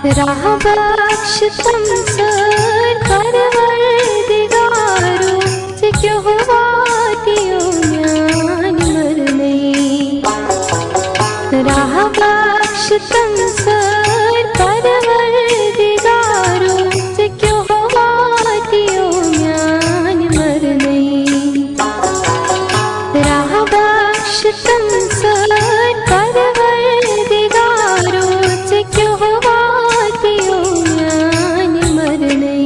राह बख्श तुम सर परवरदिगारो से क्यों वातियो ज्ञान मरने। राह बख्श तुम सर परवरदिगारो से क्यों वातियो ज्ञान मरने। राह बख्श तुम सर परवरदिगारो से क्यों वातियो ज्ञान मरने।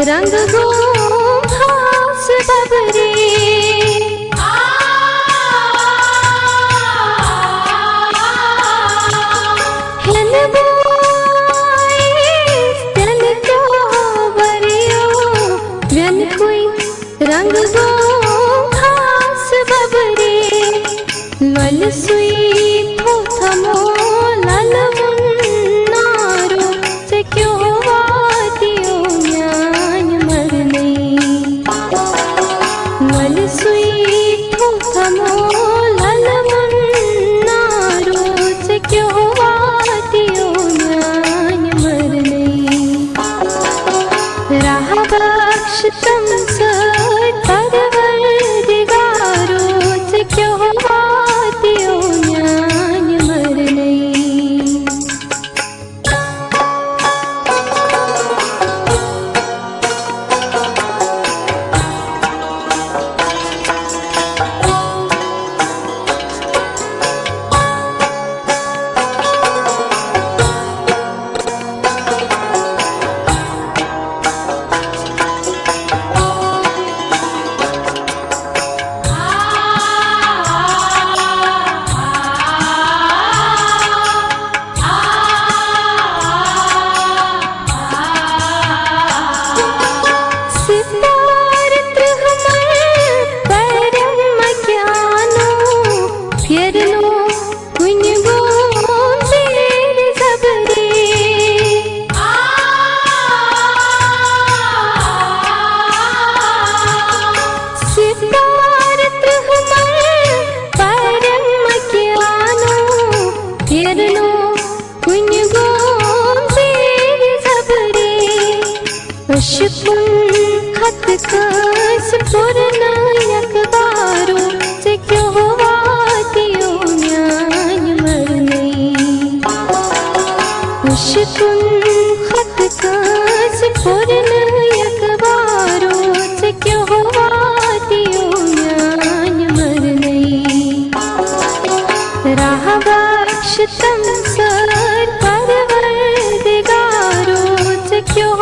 रंग गो घास बबरे हिन बोए तन क्या बरियो व्यन कोई रंग गो घास बबरे लल सुई थमो लल मुन्नारो से क्यों वातियो ज्ञान मरने। लल सुई थमो लल मुन्नारो से क्यों वातियो ज्ञान मरने। राह बख्श तुम सर परवरदिगारो से क्यों वातियो ज्ञान मरने। अशकुन खत कस पुरनायक बारो से क्यों वातियो ज्ञान मरने। अशकुन खत कस पुरनायक बारो से क्यों वातियो ज्ञान मरने। राह बख्श तुम सर परवरदिगारो से क्यों